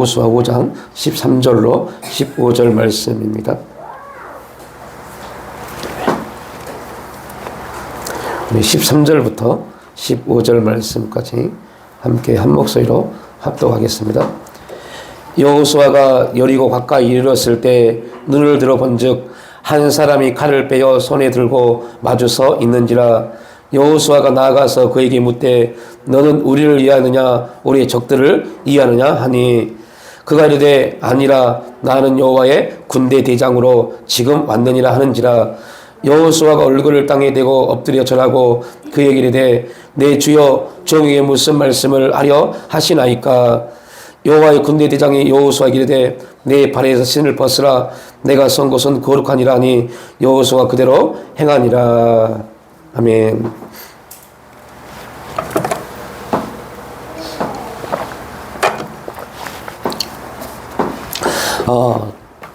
여호수아 5장 13절로 15절 말씀입니다. 우리 13절부터 15절 말씀까지 함께 한 목소리로 합독하겠습니다. 여호수아가 여리고 가까이 이르렀을 때 눈을 들어본즉 한 사람이 칼을 빼어 손에 들고 마주서 있는지라. 여호수아가 나아가서 그에게 묻되 너는 우리를 이해하느냐 우리의 적들을 이해하느냐 하니 그가 이르되 아니라 나는 여호와의 군대 대장으로 지금 왔느니라 하는지라. 여호수아가 얼굴을 땅에 대고 엎드려 절하고 그에게 이르되 내 주여 종에게 무슨 말씀을 하려 하시나이까. 여호와의 군대 대장이 여호수아에게 이르되 내 발에서 신을 벗으라 내가 선 곳은 거룩하니라 하니 여호수아가 그대로 행하니라. 아멘.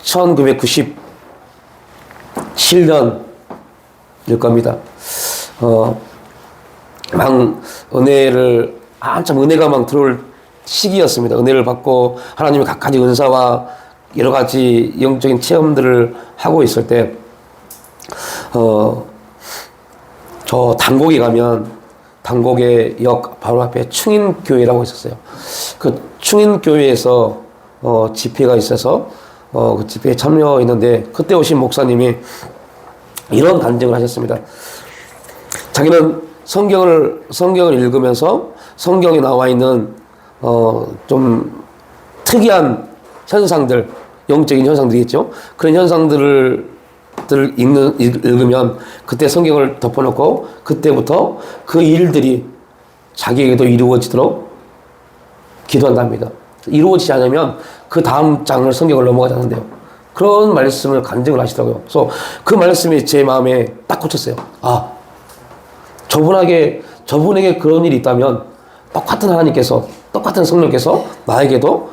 1997년일 겁니다. 은혜를 한참 은혜가 막 들어올 시기였습니다. 은혜를 받고 하나님의 각가지 은사와 여러 가지 영적인 체험들을 하고 있을 때, 저 단곡에 가면 단곡의 역 바로 앞에 충인교회라고 있었어요. 그 충인교회에서 집회가 있어서 그 집회에 참여했는데 그때 오신 목사님이 이런 간증을 하셨습니다. 자기는 성경을 읽으면서 성경에 나와 있는 좀 특이한 현상들, 영적인 현상들이겠죠. 그런 현상들을 읽으면 그때 성경을 덮어놓고 그때부터 그 일들이 자기에게도 이루어지도록 기도한답니다. 이루어지지 않으면 그 다음 장을 성경을 넘어가지 않는데요. 그런 말씀을 간증을 하시더라고요. 그래서 그 말씀이 제 마음에 딱 꽂혔어요. 아, 저분에게 그런 일이 있다면 똑같은 하나님께서, 똑같은 성령께서 나에게도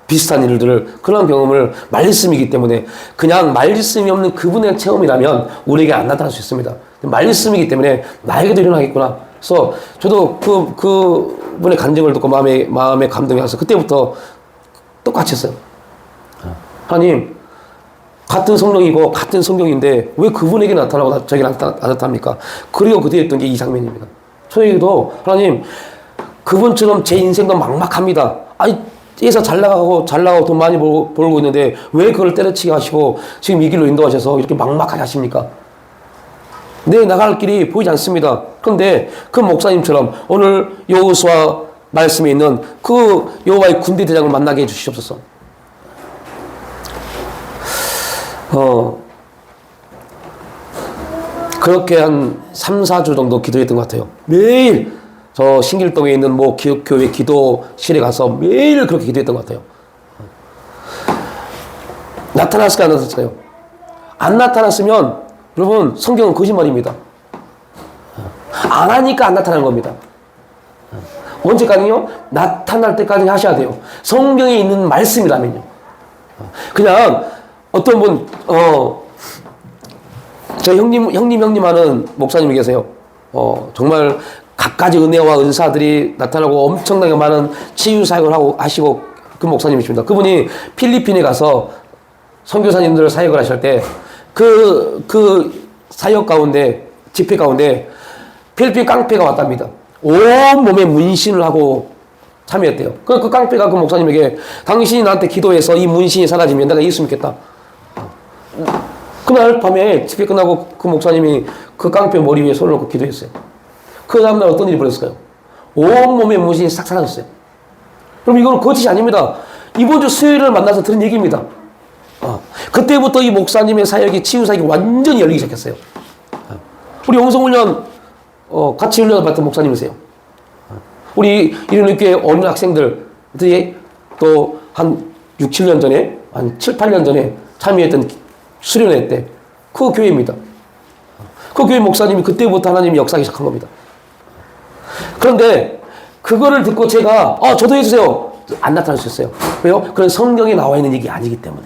비슷한 일들을, 그런 경험을 말씀이기 때문에 그냥 말씀이 없는 그분의 체험이라면 우리에게 안 나타날 수 있습니다. 말씀이기 때문에 나에게도 일어나겠구나. 그래서 저도 그분의 간증을 듣고 마음에 감동이 와서 그때부터 똑같이 했어요. 하나님, 같은 성령이고 같은 성경인데 왜 그분에게 나타나고 저에게 안 나타납니까? 그리고 그 뒤에 했던 게 이 장면입니다. 저에게도 하나님, 그분처럼 제 인생도 막막합니다. 아니, 에서 잘 나가고 돈 많이 벌고 있는데 왜 그걸 때려치게 하시고 지금 이 길로 인도하셔서 이렇게 막막하게 하십니까? 내 나갈 길이 보이지 않습니다. 그런데 그 목사님처럼 오늘 여호수아 말씀에 있는 그 여호와의 군대 대장을 만나게 해주시옵소서. 그렇게 한 3, 4주 정도 기도했던 것 같아요. 매일 저 신길동에 있는 교회 기도실에 가서 매일 그렇게 기도했던 것 같아요. 나타났을까 안 나타났을까요? 안 나타났으면 여러분 성경은 거짓말입니다. 안 하니까 안 나타나는 겁니다. 언제까지요? 나타날 때까지 하셔야 돼요. 성경에 있는 말씀이라면요. 그냥 어떤 분, 저 형님 하는 목사님이 계세요. 정말 갖가지 은혜와 은사들이 나타나고 엄청나게 많은 치유 사역을 하시고 그 목사님이십니다. 그분이 필리핀에 가서 선교사님들 사역을 하실 때 그 사역 가운데, 집회 가운데 필리핀 깡패가 왔답니다. 온 몸에 문신을 하고 참여했대요. 그 깡패가 그 목사님에게 당신이 나한테 기도해서 이 문신이 사라지면 내가 예수 믿겠다. 그날 밤에 집회 끝나고 그 목사님이 그 깡패 머리 위에 손을 놓고 기도했어요. 그 다음날 어떤 일이 벌어졌을까요? 온몸에 문신이 싹 사라졌어요. 그럼 이건 거짓이 아닙니다. 이번 주 수요일을 만나서 들은 얘기입니다. 그때부터 이 목사님의 사역이, 치유 사역이 완전히 열리기 시작했어요. 우리 영성훈련 같이 훈련을 받던 목사님이세요. 우리 이륜교회 어린 학생들이 또 한 6, 7년 전에, 한 7, 8년 전에 참여했던 수련회 때 그 교회입니다. 그 교회 목사님이 그때부터 하나님이 역사하기 시작한 겁니다. 그런데 그거를 듣고 제가 저도 해주세요. 안 나타날 수 있어요. 왜요? 그런 성경에 나와 있는 얘기 아니기 때문에.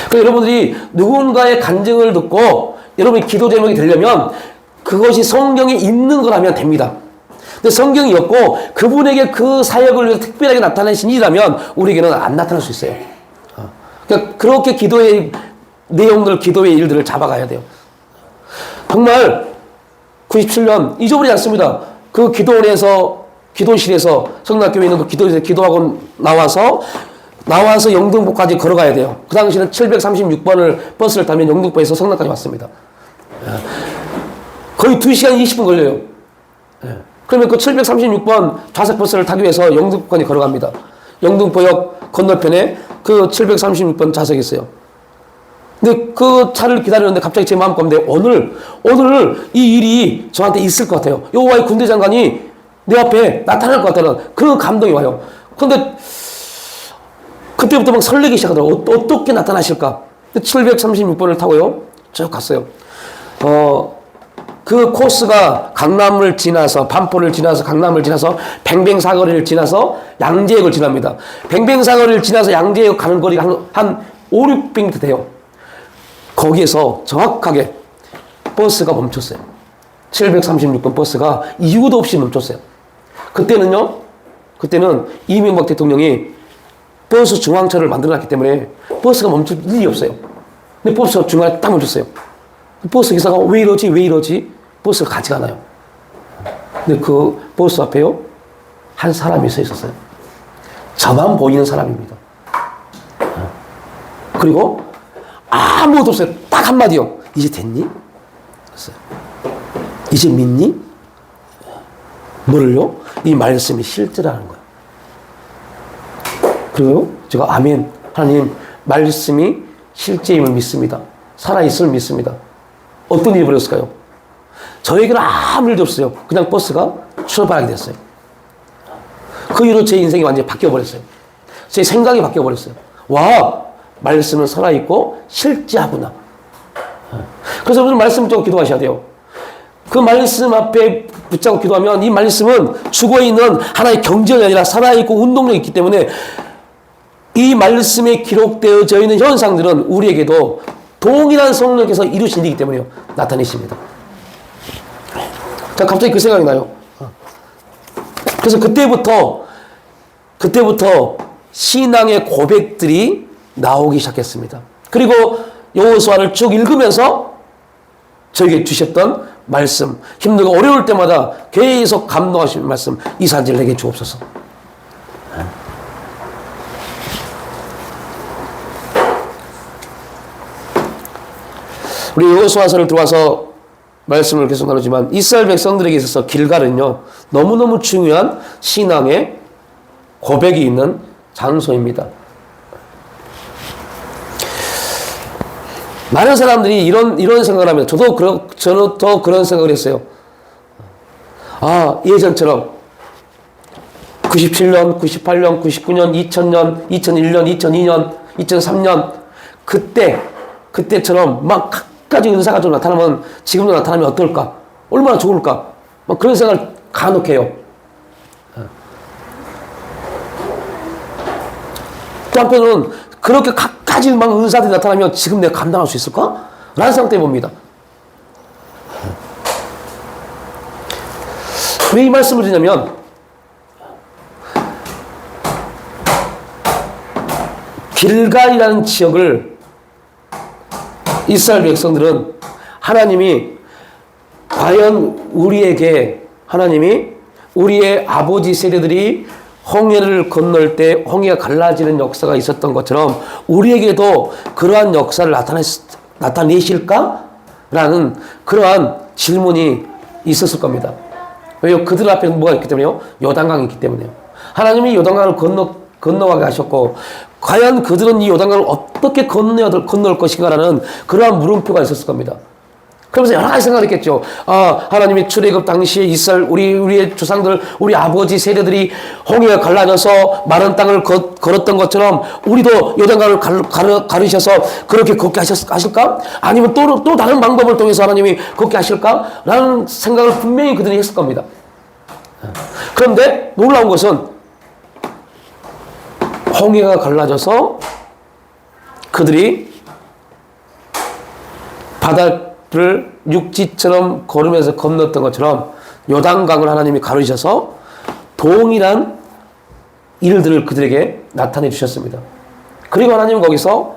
그러니까 여러분들이 누군가의 간증을 듣고 여러분이 기도 제목이 되려면 그것이 성경에 있는 거라면 됩니다. 근데 성경이 없고 그분에게 그 사역을 위해서 특별하게 나타내신 일이라면 우리에게는 안 나타날 수 있어요. 그러니까 그렇게 기도의 내용들, 기도의 일들을 잡아가야 돼요. 정말 97년 잊어버리지 않습니다. 그 기도원에서, 기도실에서, 성락교회에 있는 그 기도실에서 기도하고 나와서 영등포까지 걸어가야 돼요. 그 당시에는 736번을 버스를 타면 영등포에서 성락까지 왔습니다. 거의 2시간 20분 걸려요. 그러면 그 736번 좌석 버스를 타기 위해서 영등포까지 걸어갑니다. 영등포역 건너편에 그 736번 좌석이 있어요. 근데 그 차를 기다리는데 갑자기 제 마음 가운데 오늘 이 일이 저한테 있을 것 같아요. 여호와의 군대 장관이 내 앞에 나타날 것 같다는 그런 감동이 와요. 그런데 그때부터 막 설레기 시작하더라고요. 어떻게 나타나실까? 736번을 타고요. 쭉 갔어요. 그 코스가 강남을 지나서, 반포를 지나서, 강남을 지나서, 뱅뱅사거리를 지나서 양재역을 지납니다. 뱅뱅사거리를 지나서 양재역 가는 거리가 한 5, 600m 돼요. 거기에서 정확하게 버스가 멈췄어요. 736번 버스가 이유도 없이 멈췄어요. 그때는 이명박 대통령이 버스 중앙차를 만들어놨기 때문에 버스가 멈출 일이 없어요. 근데 버스가 중간에 딱 멈췄어요. 버스 기사가 왜 이러지? 버스가 가지가 않아요. 근데 그 버스 앞에요, 한 사람이 서 있었어요. 저만 보이는 사람입니다. 그리고 아무것도 없어요. 딱 한마디요. 이제 됐니? 그랬어요. 이제 믿니? 뭐를요? 이 말씀이 실제라는 거예요. 그리고 제가 아멘, 하나님 말씀이 실제임을 믿습니다. 살아있음을 믿습니다. 어떤 일이 벌어졌을까요? 저에게는 아무 일도 없어요. 그냥 버스가 출발하게 됐어요. 그 이후로 제 인생이 완전히 바뀌어버렸어요. 제 생각이 바뀌어버렸어요. 와, 말씀은 살아있고 실제하구나. 그래서 여러분 말씀 붙잡고 기도하셔야 돼요. 그 말씀 앞에 붙잡고 기도하면 이 말씀은 죽어있는 하나의 경전이 아니라 살아있고 운동력이 있기 때문에 이 말씀에 기록되어져 있는 현상들은 우리에게도 동일한 성령께서 이루신 일이기 때문에 나타내십니다. 자, 갑자기 그 생각이 나요. 그래서 그때부터 신앙의 고백들이 나오기 시작했습니다. 그리고 여호수아를 쭉 읽으면서 저에게 주셨던 말씀, 힘들고 어려울 때마다 계속 감동하시는 말씀, 이 산지를 내게 주옵소서. 우리 여호수아서를 들어와서 말씀을 계속 나누지만 이스라엘 백성들에게 있어서 길갈은요, 너무너무 중요한 신앙의 고백이 있는 장소입니다. 많은 사람들이 이런 생각을 합니다. 저도 그런 생각을 했어요. 예전처럼 97년, 98년, 99년, 2000년, 2001년, 2002년, 2003년 그때처럼 막 갖가지 은사가 좀 나타나면 지금도 나타나면 어떨까? 얼마나 좋을까? 막 그런 생각을 간혹 해요. 또 한편으로는 그렇게 갖가지 막 은사들이 나타나면 지금 내가 감당할 수 있을까? 라는 생각 때문에 봅니다. 왜 이 말씀을 드리냐면 길갈이라는 지역을 이스라엘 백성들은 하나님이 과연 하나님이 우리의 아버지 세대들이 홍해를 건널 때 홍해가 갈라지는 역사가 있었던 것처럼 우리에게도 그러한 역사를 나타내실까? 라는 그러한 질문이 있었을 겁니다. 왜요? 그들 앞에 뭐가 있기 때문에요? 요단강이 있기 때문에요. 하나님이 요단강을 건너가게 하셨고 과연 그들은 이 요단강을 어떻게 건널 것인가라는 그러한 물음표가 있었을 겁니다. 그러면서 여러 가지 생각을 했겠죠. 하나님이 출애굽 당시에 이스라엘 우리의 조상들, 우리 아버지 세대들이 홍해가 갈라져서 마른 땅을 걸었던 것처럼 우리도 요단강을 가르셔서 그렇게 걷게 하실까? 아니면 또 다른 방법을 통해서 하나님이 걷게 하실까? 라는 생각을 분명히 그들이 했을 겁니다. 그런데 놀라운 것은 홍해가 갈라져서 그들이 바다를 육지처럼 걸으면서 건넜던 것처럼 요단강을 하나님이 가르셔서 동일한 일들을 그들에게 나타내 주셨습니다. 그리고 하나님은 거기서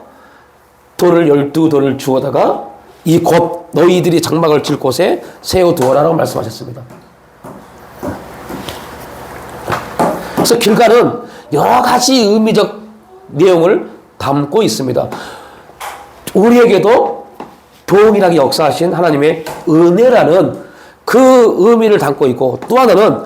돌을 12돌을 주어다가 이 곧 너희들이 장막을 칠 곳에 세워두어라라고 말씀하셨습니다. 그래서 길갈은 여러 가지 의미적 내용을 담고 있습니다. 우리에게도 동일하게 역사하신 하나님의 은혜라는 그 의미를 담고 있고, 또 하나는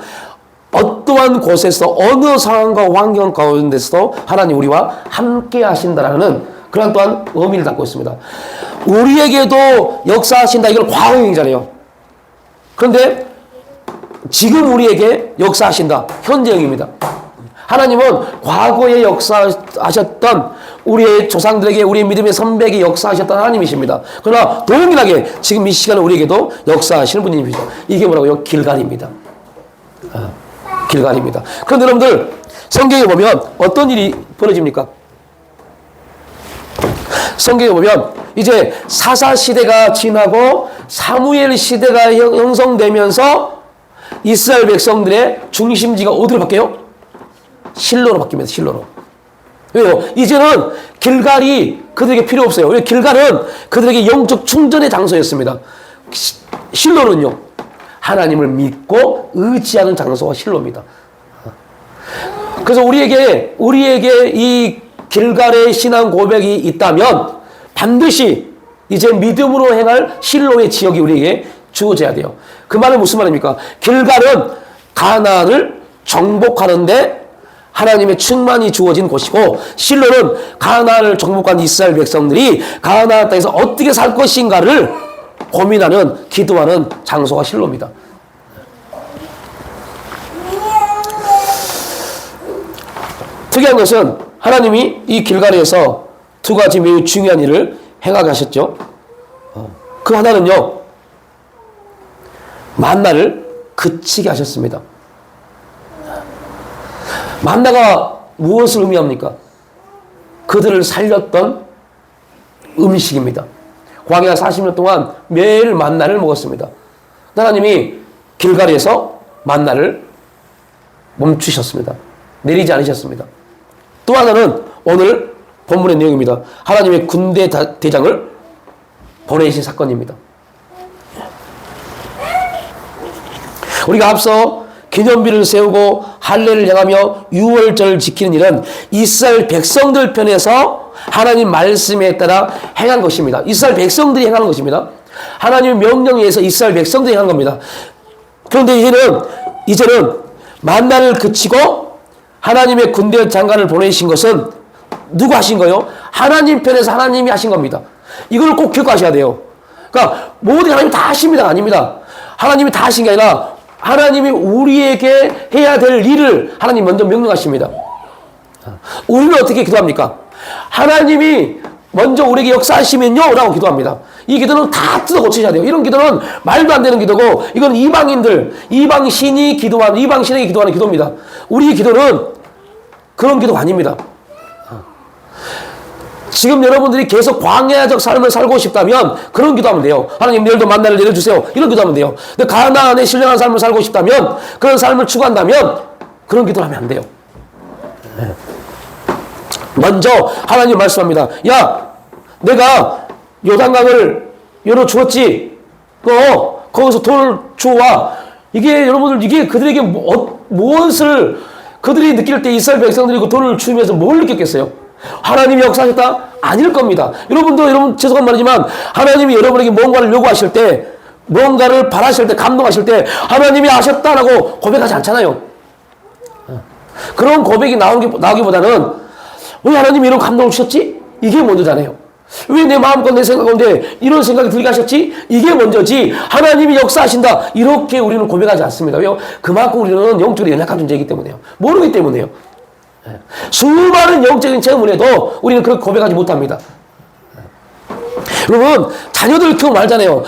어떠한 곳에서 어느 상황과 환경 가운데서도 하나님 우리와 함께 하신다라는 그런 또한 의미를 담고 있습니다. 우리에게도 역사하신다, 이건 과거형이잖아요. 그런데 지금 우리에게 역사하신다, 현재형입니다. 하나님은 과거에 역사하셨던 우리의 조상들에게, 우리의 믿음의 선배에게 역사하셨던 하나님이십니다. 그러나 동일하게 지금 이 시간에 우리에게도 역사하시는 분이십니다. 이게 뭐라고요? 길갈입니다. 길갈입니다. 그런데 여러분들, 성경에 보면 어떤 일이 벌어집니까? 성경에 보면 이제 사사 시대가 지나고 사무엘 시대가 형성되면서 이스라엘 백성들의 중심지가 어디로 바뀌어요? 실로로 바뀝니다. 실로로. 왜요? 이제는 길갈이 그들에게 필요 없어요. 왜? 길갈은 그들에게 영적 충전의 장소였습니다. 실로는요, 하나님을 믿고 의지하는 장소가 실로입니다. 그래서 우리에게 이 길갈의 신앙 고백이 있다면 반드시 이제 믿음으로 행할 실로의 지역이 우리에게 주어져야 돼요. 그 말은 무슨 말입니까? 길갈은 가나안을 정복하는데 하나님의 충만이 주어진 곳이고, 실로는 가나안을 정복한 이스라엘 백성들이 가나안 땅에서 어떻게 살 것인가를 고민하는, 기도하는 장소가 실로입니다. 특이한 것은 하나님이 이 길갈에서 두 가지 매우 중요한 일을 행하게 하셨죠. 그 하나는요, 만나를 그치게 하셨습니다. 만나가 무엇을 의미합니까? 그들을 살렸던 음식입니다. 광야 40년 동안 매일 만나를 먹었습니다. 하나님이 길갈에서 만나를 멈추셨습니다. 내리지 않으셨습니다. 또 하나는 오늘 본문의 내용입니다. 하나님의 군대 대장을 보내신 사건입니다. 우리가 앞서 기념비를 세우고 할례를 행하며 유월절을 지키는 일은 이스라엘 백성들 편에서 하나님 말씀에 따라 행한 것입니다. 이스라엘 백성들이 행하는 것입니다. 하나님의 명령에 의해서 이스라엘 백성들이 행한 겁니다. 그런데 이제는 만나를 그치고 하나님의 군대 장관을 보내신 것은 누가 하신 거예요? 하나님 편에서 하나님이 하신 겁니다. 이걸 꼭 기억하셔야 돼요. 그러니까 모든 하나님이 다 하십니다. 아닙니다. 하나님이 다 하신 게 아니라 하나님이 우리에게 해야 될 일을 하나님 먼저 명령하십니다. 우리는 어떻게 기도합니까? 하나님이 먼저 우리에게 역사하시면요 라고 기도합니다. 이 기도는 다 뜯어 고치셔야 돼요. 이런 기도는 말도 안 되는 기도고, 이건 이방신에게 기도하는 기도입니다. 우리의 기도는 그런 기도가 아닙니다. 지금 여러분들이 계속 광야적 삶을 살고 싶다면 그런 기도하면 돼요. 하나님 내일도 만나를 내려주세요. 이런 기도하면 돼요. 근데 가나안의 신령한 삶을 살고 싶다면, 그런 삶을 추구한다면 그런 기도를 하면 안 돼요. 먼저 하나님 말씀합니다. 야, 내가 요단강을 열어주었지. 거기서 돌을 주어와. 이게 여러분들, 이게 그들에게 무엇을 그들이 느낄 때 이스라엘 백성들이 그 돌을 주면서 뭘 느꼈겠어요? 하나님이 역사하셨다? 아닐 겁니다. 여러분 죄송한 말이지만 하나님이 여러분에게 뭔가를 요구하실 때, 뭔가를 바라실 때, 감동하실 때 하나님이 하셨다라고 고백하지 않잖아요. 그런 고백이 나오기보다는 왜 하나님이 이런 감동을 주셨지? 이게 먼저잖아요. 왜 내 마음과 내 생각 가운데 이런 생각이 들게 하셨지? 이게 먼저지. 하나님이 역사하신다, 이렇게 우리는 고백하지 않습니다. 왜요? 그만큼 우리는 영적으로 연약한 존재이기 때문에요. 모르기 때문에요. 수많은 영적인 체험을 해도 우리는 그렇게 고백하지 못합니다. 여러분, 자녀들 키우고 말잖아요.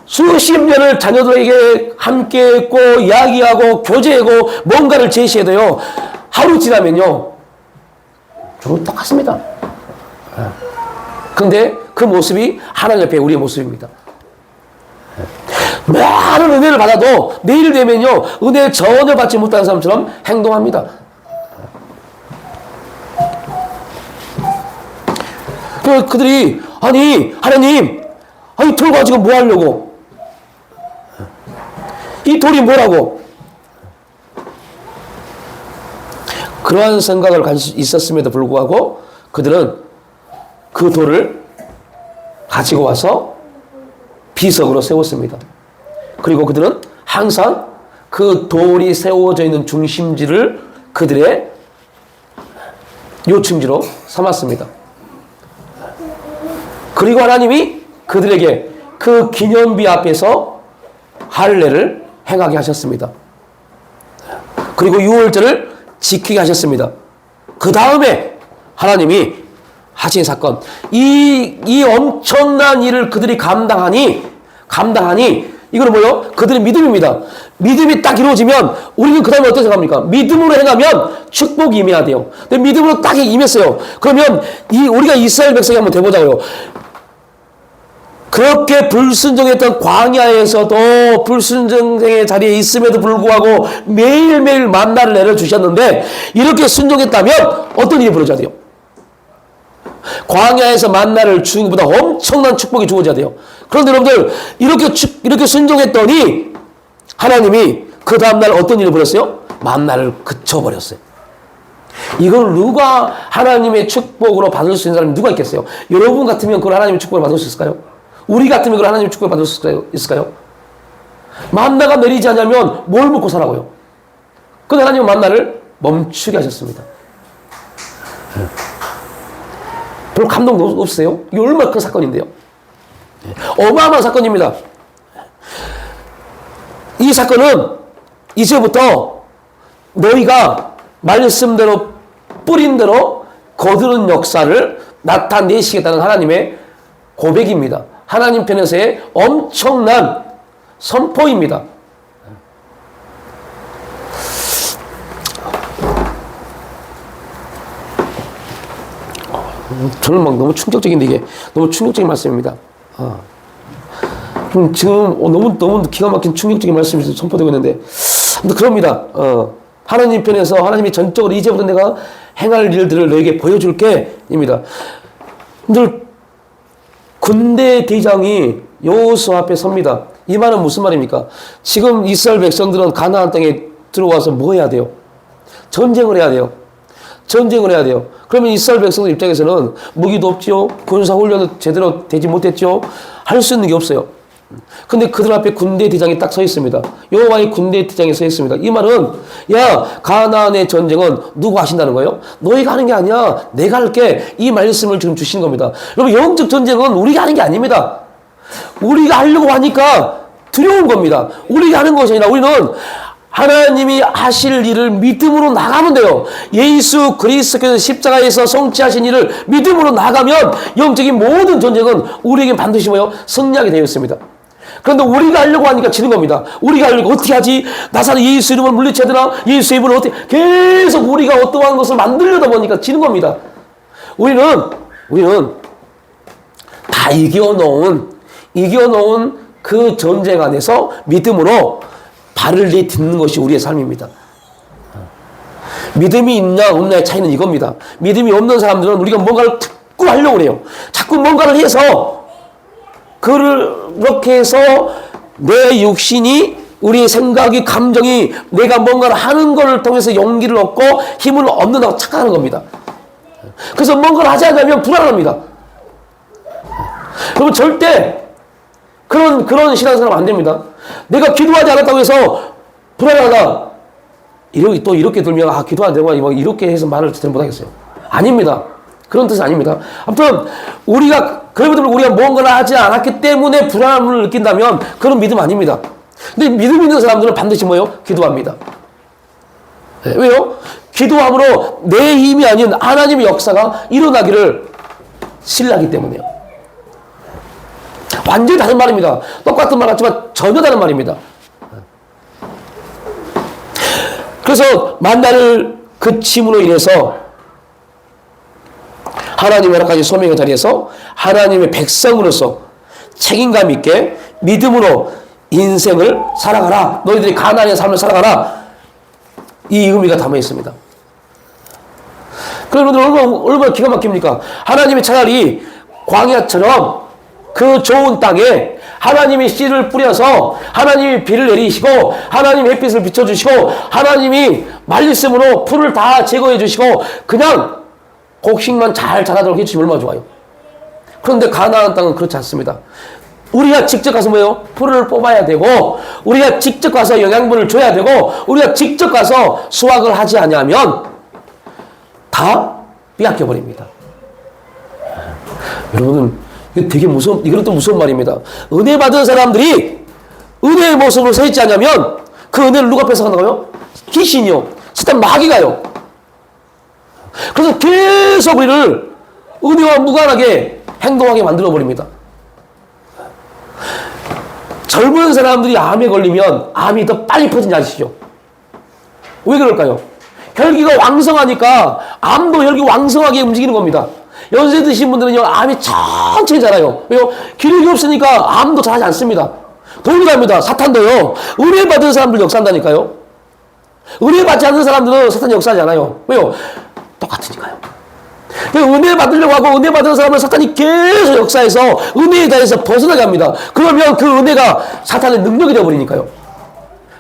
수십 년을 자녀들에게 함께 했고, 이야기하고, 교제하고, 뭔가를 제시해도요, 하루 지나면요, 좀 똑같습니다. 그런데 그 모습이 하나님 옆에 우리의 모습입니다. 많은 은혜를 받아도 내일 되면요, 은혜 전혀 받지 못하는 사람처럼 행동합니다. 그들이, 아니, 하나님, 이 돌 가지고 뭐 하려고? 이 돌이 뭐라고? 그러한 생각을 있었음에도 불구하고 그들은 그 돌을 가지고 와서 비석으로 세웠습니다. 그리고 그들은 항상 그 돌이 세워져 있는 중심지를 그들의 요충지로 삼았습니다. 그리고 하나님이 그들에게 그 기념비 앞에서 할례를 행하게 하셨습니다. 그리고 유월절을 지키게 하셨습니다. 그 다음에 하나님이 하신 사건, 이 엄청난 일을 그들이 감당하니 이거는 뭐요? 그들의 믿음입니다. 믿음이 딱 이루어지면 우리는 그 다음에 어떻게 생각합니까? 믿음으로 행하면 축복이 임해야 돼요. 근데 믿음으로 딱 임했어요. 그러면 우리가 이스라엘 백성이 한번 돼보자고요. 그렇게 불순종했던 광야에서도 불순종의 자리에 있음에도 불구하고 매일매일 만나를 내려주셨는데, 이렇게 순종했다면 어떤 일이 벌어져야 돼요? 광야에서 만나를 주는 것보다 엄청난 축복이 주어져야 돼요. 그런데 여러분들, 이렇게 순종했더니 하나님이 그 다음날 어떤 일을 벌였어요? 만나를 그쳐버렸어요. 이걸 누가 하나님의 축복으로 받을 수 있는 사람이 누가 있겠어요? 여러분 같으면 그걸 하나님의 축복을 받을 수 있을까요? 우리 같으면 그걸 하나님의 축복을 받을 수 있을까요? 만나가 내리지 않으면 뭘 먹고 살아고요? 그런데 하나님은 만나를 멈추게 하셨습니다. 별 감동 없으세요? 이게 얼마나 큰 사건인데요. 어마어마한 사건입니다. 이 사건은 이제부터 너희가 말씀대로 뿌린 대로 거두는 역사를 나타내시겠다는 하나님의 고백입니다. 하나님 편에서의 엄청난 선포입니다. 저는 막 너무 충격적인데, 이게 너무 충격적인 말씀입니다. 지금 너무 기가 막힌 충격적인 말씀이 선포되고 있는데, 아무튼 그럽니다. 하나님 편에서 하나님이 전적으로 이제부터 내가 행할 일들을 너에게 보여줄게 입니다. 늘 군대 대장이 여호수아 앞에 섭니다. 이 말은 무슨 말입니까? 지금 이스라엘 백성들은 가나안 땅에 들어와서 뭐 해야 돼요? 전쟁을 해야 돼요. 전쟁을 해야 돼요. 그러면 이스라엘 백성들 입장에서는 무기도 없지요. 군사훈련도 제대로 되지 못했죠. 할 수 있는 게 없어요. 근데 그들 앞에 군대 대장이 딱 서 있습니다. 여호와의 군대 대장이 서 있습니다. 이 말은, 야, 가나안의 전쟁은 누가 하신다는 거예요? 너희가 하는 게 아니야. 내가 할게. 이 말씀을 지금 주시는 겁니다. 여러분, 영적 전쟁은 우리가 하는 게 아닙니다. 우리가 하려고 하니까 두려운 겁니다. 우리가 하는 것이 아니라 우리는 하나님이 하실 일을 믿음으로 나가면 돼요. 예수 그리스도께서 십자가에서 성취하신 일을 믿음으로 나가면 영적인 모든 전쟁은 우리에게 반드시 뭐요? 승리하게 되어 있습니다. 그런데 우리가 하려고 하니까 지는 겁니다. 우리가 하려고 어떻게 하지? 나사로 예수 이름을 물리쳐야 되나? 예수 이름을 어떻게? 계속 우리가 어떠한 것을 만들려다 보니까 지는 겁니다. 우리는 다 이겨놓은 그 전쟁 안에서 믿음으로 발을 내딛는 것이 우리의 삶입니다. 믿음이 있냐 없냐의 차이는 이겁니다. 믿음이 없는 사람들은 우리가 뭔가를 자꾸 하려고 해요. 자꾸 뭔가를 해서 그렇게 해서 내 육신이, 우리의 생각이, 감정이 내가 뭔가를 하는 것을 통해서 용기를 얻고 힘을 얻는다고 착각하는 겁니다. 그래서 뭔가를 하지 않으면 불안합니다. 그러면 절대 그런 신앙생활 안 됩니다. 내가 기도하지 않았다고 해서 불안하다. 또 이렇게 들면, 기도 안 되고, 이렇게 해서 말을 제대로 못하겠어요. 아닙니다. 그런 뜻은 아닙니다. 아무튼, 그래도 우리가 뭔가를 하지 않았기 때문에 불안함을 느낀다면, 그런 믿음 아닙니다. 근데 믿음 있는 사람들은 반드시 뭐예요? 기도합니다. 네, 왜요? 기도함으로 내 힘이 아닌 하나님의 역사가 일어나기를 신뢰하기 때문에요. 완전히 다른 말입니다. 똑같은 말 같지만 전혀 다른 말입니다. 그래서 만나를 그침으로 인해서 하나님의 여러 가지 소명의 자리에서 하나님의 백성으로서 책임감 있게 믿음으로 인생을 살아가라. 너희들이 가나안의 삶을 살아가라. 이 의미가 담아 있습니다. 그러면 얼마나 기가 막힙니까? 하나님이 차라리 광야처럼 그 좋은 땅에 하나님이 씨를 뿌려서 하나님이 비를 내리시고 하나님이 햇빛을 비춰주시고 하나님이 말씀으로 풀을 다 제거해 주시고 그냥 곡식만 잘 자라도록 해주시면 얼마나 좋아요. 그런데 가나안 땅은 그렇지 않습니다. 우리가 직접 가서 뭐예요? 풀을 뽑아야 되고 우리가 직접 가서 영양분을 줘야 되고 우리가 직접 가서 수확을 하지 않으면 다 빼앗겨 버립니다. 여러분은 되게 무서운, 이건 또 무서운 말입니다. 은혜 받은 사람들이 은혜의 모습으로 서 있지 않으면 그 은혜를 누가 뺏어간다고요? 귀신이요. 사탄 마귀가요. 그래서 계속 우리를 은혜와 무관하게 행동하게 만들어 버립니다. 젊은 사람들이 암에 걸리면 암이 더 빨리 퍼진지 아시죠? 왜 그럴까요? 혈기가 왕성하니까 암도 혈기 왕성하게 움직이는 겁니다. 연세 드신 분들은요, 암이 천천히 자라요. 왜요? 기력이 없으니까 암도 자라지 않습니다. 동일합니다. 사탄도요, 은혜 받은 사람들 역사한다니까요. 은혜 받지 않는 사람들은 사탄이 역사하지 않아요. 왜요? 똑같으니까요. 은혜 받으려고 하고 은혜 받은 사람은 사탄이 계속 역사해서 은혜에 대해서 벗어나게 합니다. 그러면 그 은혜가 사탄의 능력이 되어버리니까요.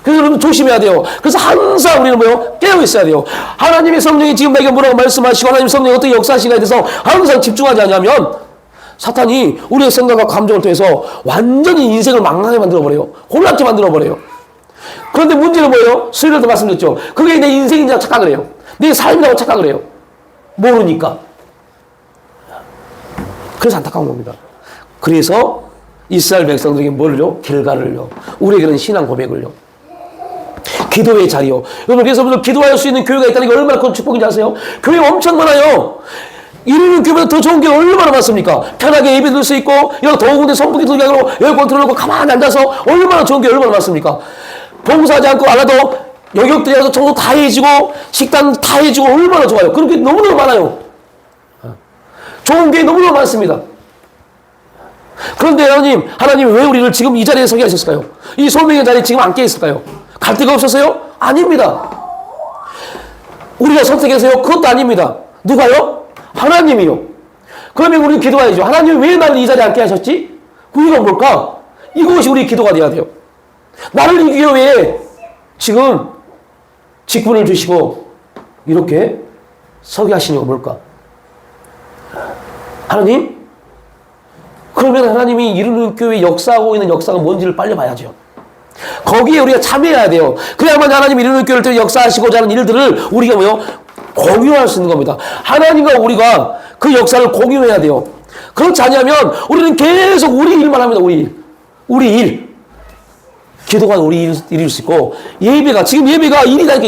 그래서 여러분 조심해야 돼요. 그래서 항상 우리는 뭐요? 깨어 있어야 돼요. 하나님의 성령이 지금 내게 뭐라고 말씀하시고 하나님의 성령이 어떻게 역사하시는가에 대해서 항상 집중하지 않으면 사탄이 우리의 생각과 감정을 통해서 완전히 인생을 망하게 만들어버려요. 혼란케 만들어버려요. 그런데 문제는 뭐예요? 수요일에도 말씀드렸죠. 그게 내 인생이라고 착각을 해요. 내 삶이라고 착각을 해요. 모르니까. 그래서 안타까운 겁니다. 그래서 이스라엘 백성들에게 뭐를요? 길갈을요. 우리에게는 신앙 고백을요. 기도의 자리요. 여러분, 그래서 여러분들 기도할 수 있는 교회가 있다는 게 얼마나 큰 축복인지 아세요? 교회가 엄청 많아요. 이러는 교회보다 더 좋은 게 얼마나 많습니까? 편하게 예배 드릴 수 있고, 여기 더운 곳에 선풍기 틀고, 에어컨 틀어놓고 가만히 앉아서 얼마나 좋은 게 얼마나 많습니까? 봉사하지 않고 안 해도 여격들이 와서 청소 다 해주고, 식당 다 해주고, 얼마나 좋아요. 그런 게 너무너무 많아요. 좋은 게 너무너무 많습니다. 그런데 하나님 왜 우리를 지금 이 자리에 서게 하셨을까요? 이 소명의 자리에 지금 앉게 했을까요? 갈 데가 없었어요? 아닙니다. 우리가 선택해서요? 그것도 아닙니다. 누가요? 하나님이요. 그러면 우리는 기도해야죠. 하나님 왜 나를 이 자리에 앉게 하셨지? 그 이유가 뭘까? 이것이 우리 기도가 돼야 돼요. 나를 이 교회에 지금 직분을 주시고 이렇게 서게 하신 이유가 뭘까? 하나님? 그러면 하나님이 이루는 교회 역사하고 있는 역사가 뭔지를 빨리 봐야죠. 거기에 우리가 참여해야 돼요. 그래야만 하나님이 이루는 교회를 역사하시고자 하는 일들을 우리가 뭐요? 공유할 수 있는 겁니다. 하나님과 우리가 그 역사를 공유해야 돼요. 그렇지 않으면 우리는 계속 우리 일만 합니다. 우리 일. 기도가 우리 일일 수 있고 예배가 지금 예배가 일이다니까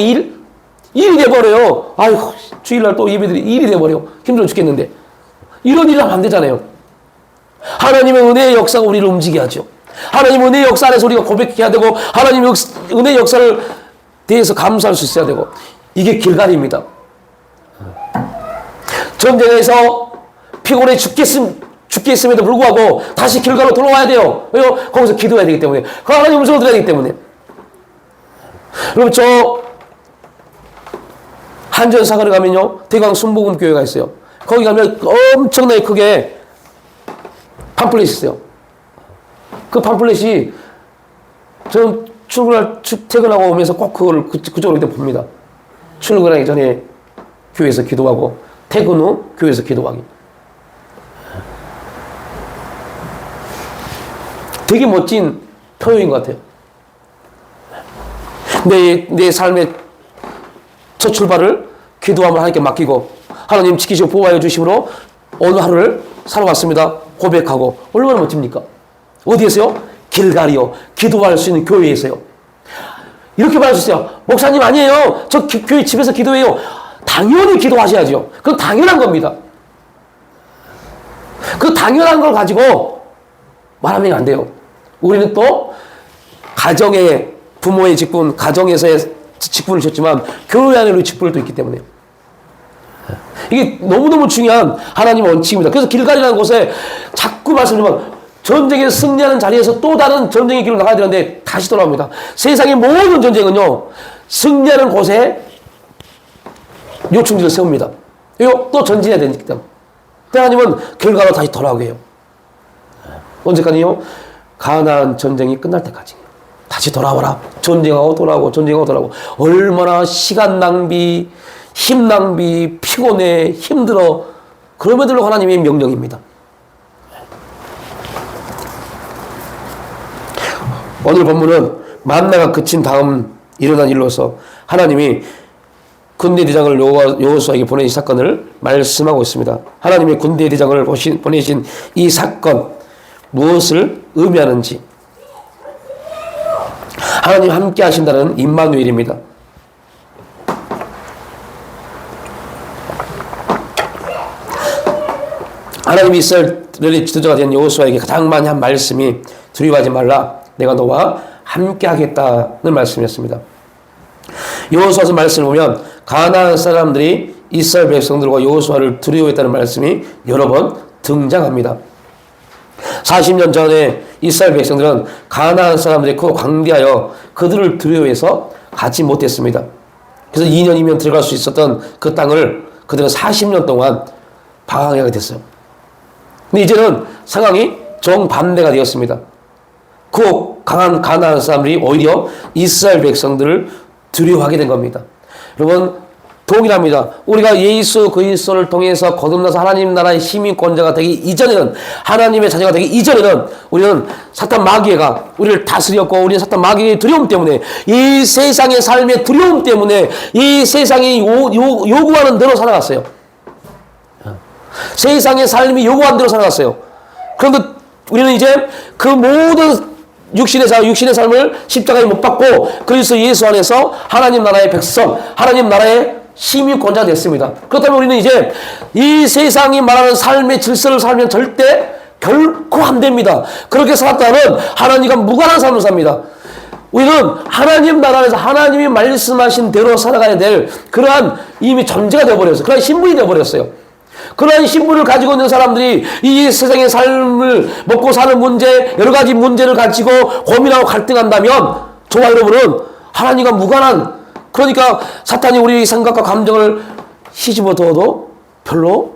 일이 돼버려요. 아이고 주일날 또 예배들이 일이 돼버려. 힘들어 죽겠는데 이런 일을 하면 안 되잖아요. 하나님의 은혜의 역사가 우리를 움직여야 하죠. 하나님의 은혜의 역사 안에서 우리가 고백해야 되고 하나님의 은혜의 역사를 대해서 감사할 수 있어야 되고 이게 길갈입니다. 전쟁에서 피곤해 죽겠음에도 불구하고 다시 길갈로 돌아와야 돼요. 왜요? 거기서 기도해야 되기 때문에. 그 하나님 음성을 들어야 되기 때문에. 여러분 저 한전 사거리 가면요 대광 순복음 교회가 있어요. 거기 가면 엄청나게 크게 팜플렛이 있어요. 그 팜플렛이 저는 퇴근하고 오면서 꼭 그걸 그쪽으로 그때 봅니다. 출근하기 전에 교회에서 기도하고 퇴근 후 교회에서 기도하기. 되게 멋진 표현인 것 같아요. 내 삶의 첫 출발을 기도하면 하나님께 맡기고 하나님 지키시고 보호하여 주심으로 오늘 하루를 살아왔습니다. 고백하고 얼마나 멋집니까? 어디에서요? 길갈이요. 기도할 수 있는 교회에서요. 이렇게 말할 수 있어요. 목사님 아니에요. 저 교회 집에서 기도해요. 당연히 기도하셔야죠. 그건 당연한 겁니다. 그 당연한 걸 가지고 말하면 안 돼요. 우리는 또 가정의 부모의 직분, 가정에서의 직분을 줬지만 교회 안에의 직분을 또 있기 때문에 이게 너무너무 중요한 하나님의 원칙입니다. 그래서 길갈이라는 곳에 자꾸 말씀드리면 전쟁에 승리하는 자리에서 또 다른 전쟁의 길로 나가야 되는데 다시 돌아옵니다. 세상의 모든 전쟁은요, 승리하는 곳에 요충지를 세웁니다. 이거 또 전진해야 되니까. 하나님은 결과로 다시 돌아오게 해요. 언제까지요? 가나안 전쟁이 끝날 때까지. 다시 돌아오라. 전쟁하고 돌아오고 전쟁하고 돌아오고. 얼마나 시간 낭비, 힘 낭비, 피곤해, 힘들어. 그럼에도 하나님의 명령입니다. 오늘 본문은 만나가 그친 다음 일어난 일로서 하나님이 군대 대장을 여호수아에게 보내신 사건을 말씀하고 있습니다. 하나님의 군대 대장을 보내신 이 사건 무엇을 의미하는지, 하나님 함께 하신다는 임마누엘입니다. 하나님이 이스라엘의 지도자가 된 여호수아에게 가장 많이 한 말씀이 두려워하지 말라, 내가 너와 함께 하겠다는 말씀이었습니다. 여호수아서 말씀을 보면 가나안 사람들이 이스라엘 백성들과 여호수아를 두려워했다는 말씀이 여러 번 등장합니다. 40년 전에 이스라엘 백성들은 가나안 사람들이 크고 광대하여 그들을 두려워해서 가지 못했습니다. 그래서 2년이면 들어갈 수 있었던 그 땅을 그들은 40년 동안 방황하게 됐어요. 근데 이제는 상황이 정반대가 되었습니다. 그 강한 가나안 사람들이 오히려 이스라엘 백성들을 두려워하게 된 겁니다. 여러분, 동일합니다. 우리가 예수 그리스도를 통해서 거듭나서 하나님 나라의 시민권자가 되기 이전에는, 하나님의 자녀가 되기 이전에는 우리는 사탄 마귀가 우리를 다스렸고, 우리는 사탄 마귀의 두려움 때문에, 이 세상의 삶의 두려움 때문에 이 세상이 요구하는 대로 살아갔어요. 세상의 삶이 요구하는 대로 살아갔어요. 그런데 우리는 이제 그 모든 육신의 삶을 십자가에 못 박고 그리스도 예수 안에서 하나님 나라의 백성, 하나님 나라의 시민권자가 됐습니다. 그렇다면 우리는 이제 이 세상이 말하는 삶의 질서를 살면 절대 결코 안 됩니다. 그렇게 살았다면 하나님과 무관한 삶을 삽니다. 우리는 하나님 나라 안에서 하나님이 말씀하신 대로 살아가야 될 그러한 이미 존재가 되어버렸어요. 그러한 신분이 되어버렸어요. 그러한 신분을 가지고 있는 사람들이 이 세상의 삶을 먹고 사는 문제, 여러 가지 문제를 가지고 고민하고 갈등한다면, 저와 여러분은 하나님과 무관한, 그러니까 사탄이 우리 생각과 감정을 휘집어 두어도 별로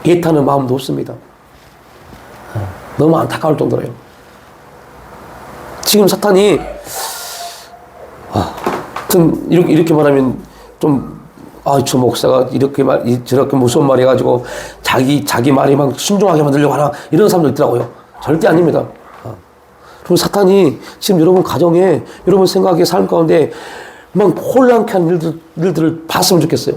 애타는 마음도 없습니다. 너무 안타까울 정도로요. 지금 사탄이 이렇게 말하면 좀, 저 목사가 저렇게 무서운 말 해가지고 자기 말이 막 순종하게 만들려고 하나, 이런 사람도 있더라고요. 절대 아닙니다. 그럼 사탄이 지금 여러분 가정에, 여러분 생각에, 삶 가운데 막 혼란케 하는 일들을 봤으면 좋겠어요.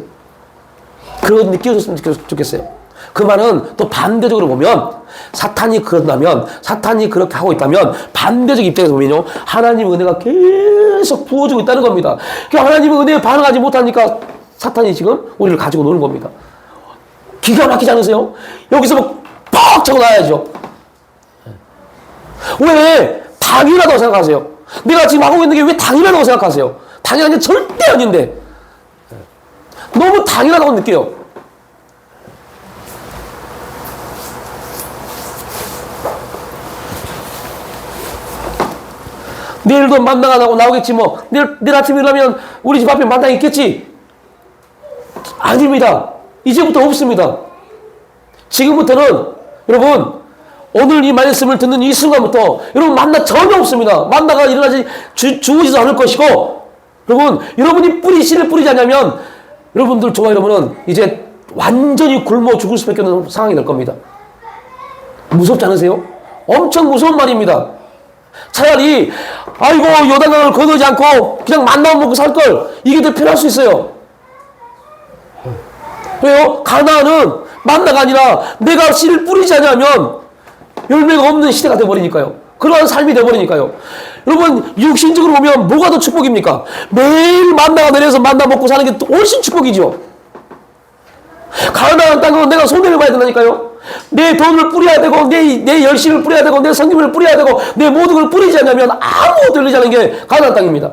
그런 느껴졌으면 좋겠어요. 그 말은 또 반대적으로 보면, 사탄이 그런다면, 사탄이 그렇게 하고 있다면, 반대적 입장에서 보면요, 하나님의 은혜가 계속 부어지고 있다는 겁니다. 하나님의 은혜에 반응하지 못하니까 사탄이 지금 우리를 가지고 노는 겁니다. 기가 막히지 않으세요? 여기서 막 뻑 차고 나야죠. 왜 당연하다고 생각하세요? 내가 지금 하고 있는 게 왜 당연하다고 생각하세요? 당연한 게 절대 아닌데, 너무 당연하다고 느껴요. 내일도 만나가 나오겠지 뭐. 내일 아침에 일어나면 우리 집 앞에 만나가 있겠지. 아닙니다. 이제부터 없습니다. 지금부터는 여러분, 오늘 이 말씀을 듣는 이 순간부터 여러분 만나 전혀 없습니다. 만나가 일어나지 주어지지 않을 것이고, 여러분이 씨를 뿌리지 않냐면 여러분들, 저와 여러분은 이제 완전히 굶어 죽을 수밖에 없는 상황이 될 겁니다. 무섭지 않으세요? 엄청 무서운 말입니다. 차라리 요단강을 건너지 않고 그냥 만나만 먹고 살 걸, 이게 더 편할 수 있어요. 왜요? 가나안은 만나가 아니라 내가 씨를 뿌리지 않으면 열매가 없는 시대가 되어버리니까요. 그러한 삶이 되어버리니까요. 여러분, 육신적으로 보면 뭐가 더 축복입니까? 매일 만나가 내려서 만나 먹고 사는 게 훨씬 축복이죠. 가나안 땅은 내가 손해를 봐야 된다니까요. 내 돈을 뿌려야 되고, 내 열심을 뿌려야 되고, 내 성김을 뿌려야 되고, 내 모든 걸 뿌리지 않으면 아무것도 열리지 않는 게 가나안 땅입니다.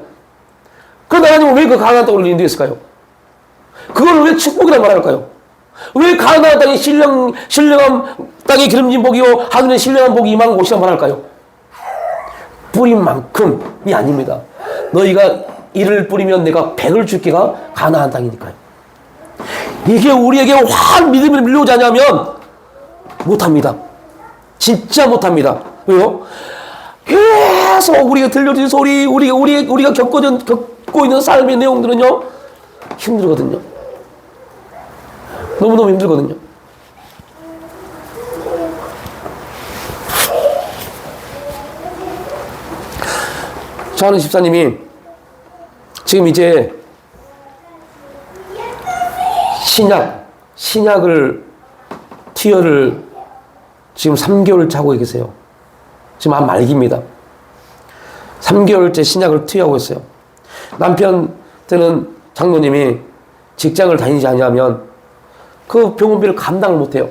그런데 하나님은 왜 그 가나안 땅을 인도했을까요? 그걸 왜 축복이라고 말할까요? 왜 가나안 땅이 신령한 땅이 기름진 복이요 하늘의 신령한 복이 임하는 곳이라 말할까요? 뿌린 만큼이 아닙니다. 너희가 이를 뿌리면 내가 100을 줄게가 가나안 땅이니까요. 이게 우리에게 확 믿음을 밀려오지 않으면 못합니다. 진짜 못합니다. 왜요? 계속 우리가 들려진 소리, 우리가 겪고 있는 삶의 내용들은요, 힘들거든요. 너무너무 힘들거든요. 저 아는 집사님이 지금 이제 신약을 티어를 지금 3개월 차고 계세요. 지금 한 말기입니다. 3개월째 신약을 투여하고 있어요. 남편한테는 장로님이 직장을 다니지 않으면 그 병원비를 감당을 못해요.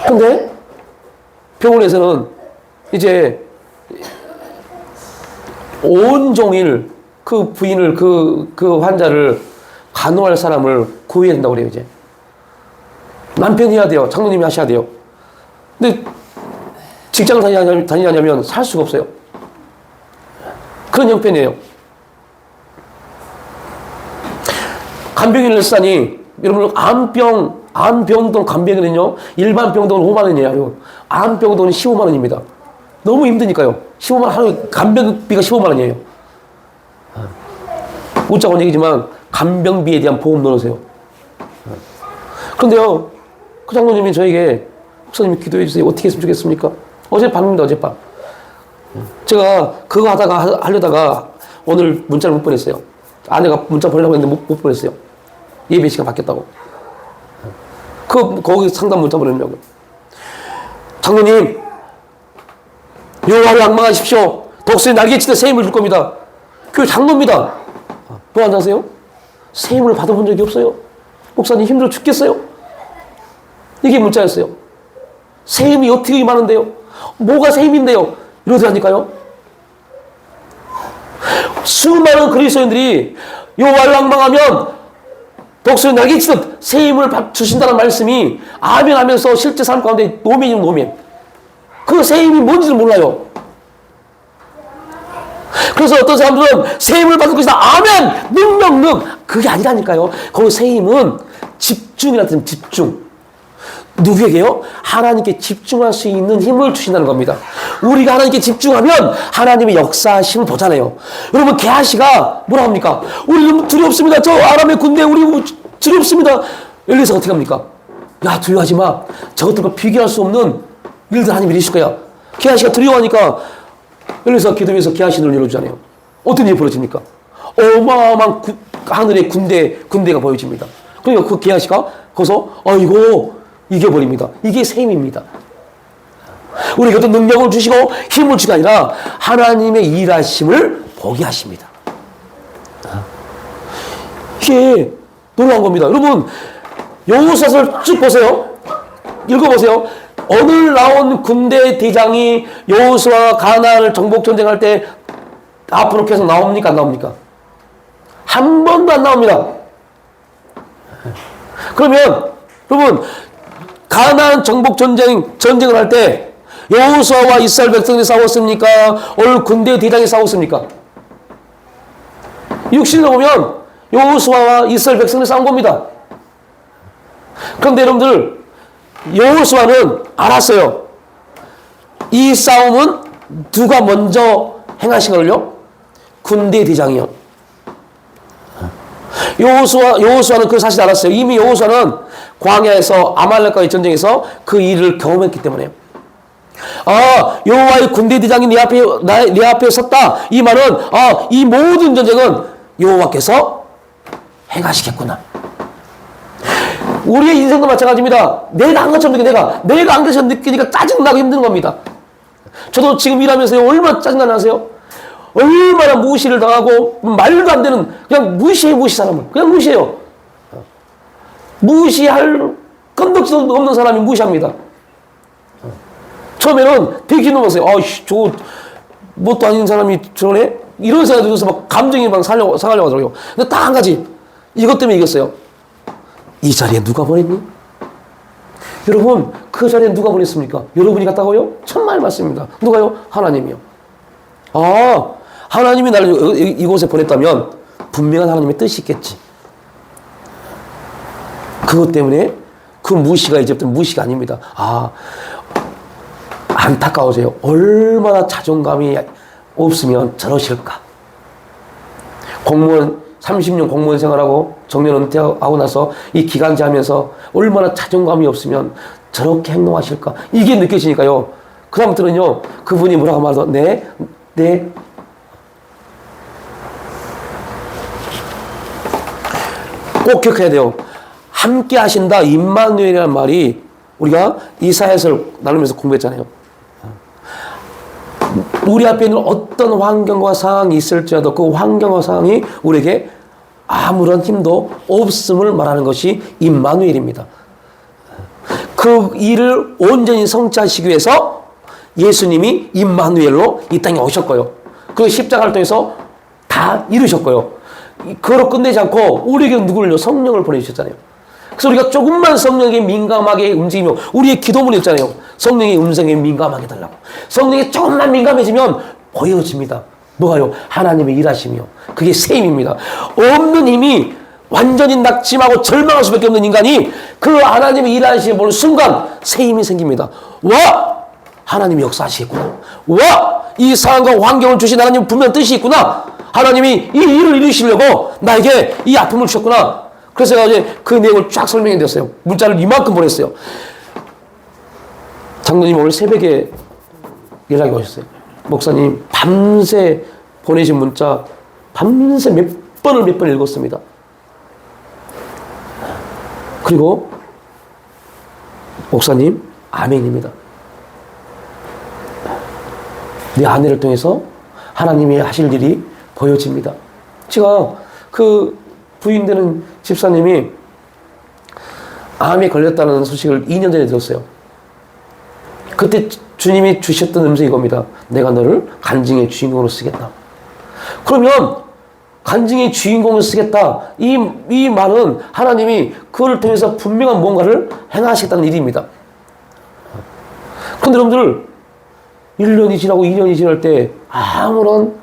근데 병원에서는 이제 온종일 그 부인을, 그 환자를 간호할 사람을 구해야 된다고 그래요, 이제. 남편이 해야 돼요. 장로님이 하셔야 돼요. 근데 직장을 다니냐면 살 수가 없어요. 그런 형편이에요. 간병인을 쓰다니, 여러분, 암병동 간병인은요, 일반 병동은 5만 원이에요. 암병동은 15만 원입니다. 너무 힘드니까요. 15만 원, 하루에 간병비가 15만 원이에요. 웃자고 얘기지만, 간병비에 대한 보험 넣으세요. 그런데요, 그 장로님이 저에게, 목사님이 기도해 주세요. 어떻게 했으면 좋겠습니까? 어젯밤입니다, 어젯밤. 제가 그거 하려다가 오늘 문자를 못 보냈어요. 아내가 문자 보내려고 했는데 못 보냈어요. 예배 시간 바뀌었다고. 거기 상담 문자 보내려고. 장로님, 여호와를 앙망하십시오. 독수리 날개치듯 새 힘을 줄 겁니다. 교회 장로입니다. 또 앉아세요? 새 힘을 받아본 적이 없어요. 목사님 힘들어 죽겠어요. 이게 문자였어요. 새 힘이 어떻게 임하는데요? 뭐가 새 힘인데요? 이러더라니까요. 수많은 그리스도인들이 여호와를 앙망하면 독수리 날개치듯 새 힘을 주신다는 말씀이 아멘 하면서 실제 삶 가운데 노멘이면 노멘. 그 새 힘이 뭔지를 몰라요. 그래서 어떤 사람들은 새 힘을 받을 것이다. 아멘! 능력. 그게 아니라니까요. 거기 새 힘은 집중이라는 뜻입니다. 집중. 누구에게요? 하나님께 집중할 수 있는 힘을 주신다는 겁니다. 우리가 하나님께 집중하면 하나님의 역사심을 보잖아요. 여러분, 게하시가 뭐라 합니까? 우리 두렵습니다. 저 아람의 군대 우리 두렵습니다. 엘리사가 어떻게 합니까? 야, 두려워하지 마. 저것들과 비교할 수 없는 일들 하나님이 이루실 거야. 게하시가 두려워하니까 엘리사가 기도해서 게하시 눈을 열어주잖아요. 어떤 일이 벌어집니까? 어마어마한 하늘의 군대가 보여집니다. 그러니까 그 게하시가 거기서 이겨버립니다. 이게 셈입니다. 우리에게 어떤 능력을 주시고 힘을 주가 아니라 하나님의 일하심을 보게 하십니다. 이게 놀라운 겁니다. 여러분, 여호수아서를 쭉 보세요. 읽어보세요. 오늘 나온 군대 대장이 여호수아와 가나안을 정복 전쟁할 때 앞으로 계속 나옵니까? 안 나옵니까? 한 번도 안 나옵니다. 그러면 여러분, 가나안 정복 전쟁을 할 때 여호수아와 이스라엘 백성이 싸웠습니까? 오늘 군대 대장이 싸웠습니까? 육신으로 보면 여호수아와 이스라엘 백성이 싸운 겁니다. 그런데 여러분들, 여호수아는 알았어요. 이 싸움은 누가 먼저 행하신 걸요? 군대 대장이요. 여호수아는 그 사실 알았어요. 이미 여호수아는 광야에서 아말렉과의 전쟁에서 그 일을 경험했기 때문에. 여호와의 군대 대장이 네 앞에 섰다. 이 말은 이 모든 전쟁은 여호와께서 행하시겠구나. 우리의 인생도 마찬가지입니다. 내가 한 것처럼 느끼니까, 내가 한 것처럼 느끼니까 짜증나고 힘든 겁니다. 저도 지금 일하면서 얼마나 짜증나는 아세요? 얼마나 무시를 당하고 말도 안 되는, 그냥 무시 사람을 그냥 무시해요. 무시할 건덕지도 없는 사람이 무시합니다. 처음에는 되게 기노했어요. 저 뭣도 아닌 사람이 저러네? 이런 생각이 들어서 막 감정이 막 상하려고 하더라고요. 근데 딱 한 가지, 이것 때문에 이겼어요. 이 자리에 누가 보냈니? 여러분, 그 자리에 누가 보냈습니까? 여러분이 갔다고요? 천만의 말씀입니다. 누가요? 하나님이요. 아, 하나님이 나를 이곳에 보냈다면 분명한 하나님의 뜻이 있겠지. 그것 때문에 그 무시가 이제부터 무시가 아닙니다. 아, 안타까워져요. 얼마나 자존감이 없으면 저러실까. 공무원 30년 공무원 생활하고 정년 은퇴하고 나서 이 기간제 하면서 얼마나 자존감이 없으면 저렇게 행동하실까. 이게 느껴지니까요. 그 다음부터는요, 그분이 뭐라고 말해서 네. 꼭 기억해야 돼요. 함께 하신다, 임마누엘이라는 말이 우리가 이사야서를 나누면서 공부했잖아요. 우리 앞에 있는 어떤 환경과 상황이 있을지라도 그 환경과 상황이 우리에게 아무런 힘도 없음을 말하는 것이 임마누엘입니다. 그 일을 온전히 성취하시기 위해서 예수님이 임마누엘로 이 땅에 오셨고요. 그 십자가를 통해서 다 이루셨고요. 그걸로 끝내지 않고 우리에게 누구를요? 성령을 보내주셨잖아요. 그래서 우리가 조금만 성령에 민감하게 움직이면 우리의 기도문이 있잖아요. 성령의 음성에 민감하게 달라고. 성령이 조금만 민감해지면 보여집니다. 뭐가요? 하나님의 일하심이요. 그게 세임입니다. 없는 힘이 완전히 낙심하고 절망할 수밖에 없는 인간이 그 하나님의 일하심을 보는 순간 세임이 생깁니다. 와! 하나님이 역사하시겠구나. 와! 이 상황과 환경을 주신 하나님 분명 뜻이 있구나. 하나님이 이 일을 이루시려고 나에게 이 아픔을 주셨구나. 그래서 제가 어제 그 내용을 쫙 설명해 드렸어요. 문자를 이만큼 보냈어요. 장로님 오늘 새벽에 연락이 오셨어요. 목사님 밤새 보내신 문자 밤새 몇 번 읽었습니다. 그리고 목사님 아멘입니다. 내 아내를 통해서 하나님이 하실 일이 보여집니다. 제가 그 부인 되는 집사님이 암에 걸렸다는 소식을 2년 전에 들었어요. 그때 주님이 주셨던 음성이 이겁니다. 내가 너를 간증의 주인공으로 쓰겠다. 그러면 간증의 주인공을 쓰겠다. 이 말은 하나님이 그걸 통해서 분명한 무언가를 행하시겠다는 일입니다. 그런데 여러분들 1년이 지나고 2년이 지날 때 아무런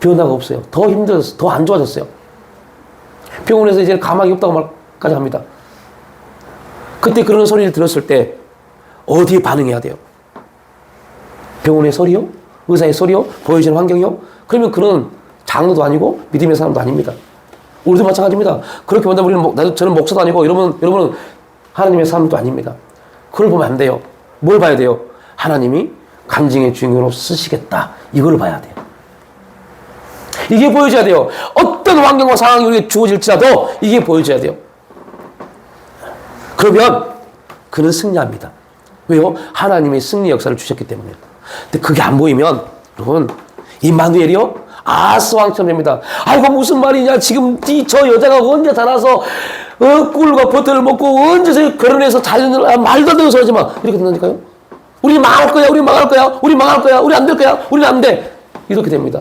변화가 없어요. 더 힘들었어요. 더 안 좋아졌어요. 병원에서 이제 가망이 없다고 말까지 합니다. 그때 그런 소리를 들었을 때 어디에 반응해야 돼요? 병원의 소리요? 의사의 소리요? 보여지는 환경이요? 그러면 그런 장로도 아니고 믿음의 사람도 아닙니다. 우리도 마찬가지입니다. 그렇게 본다면 우리는 저는 목사도 아니고 여러분은 하나님의 사람도 아닙니다. 그걸 보면 안 돼요. 뭘 봐야 돼요? 하나님이 간증의 주인공으로 쓰시겠다. 이걸 봐야 돼요. 이게 보여줘야 돼요. 어떤 환경과 상황이 우리에게 주어질지라도 이게 보여줘야 돼요. 그러면 그는 승리합니다. 왜요? 하나님의 승리 역사를 주셨기 때문에. 근데 그게 안 보이면 여러분 임마누엘이요? 아스 왕처럼 됩니다. 아이고 무슨 말이냐. 지금 저 여자가 언제 자라서 꿀과 버터를 먹고 언제 결혼해서 자녀를 말도 안 되는 소리 하지 마. 이렇게 된다니까요. 우리 망할 거야. 우리 망할 거야. 우리 망할 거야. 우리 안 될 거야. 우리는 안 돼. 이렇게 됩니다.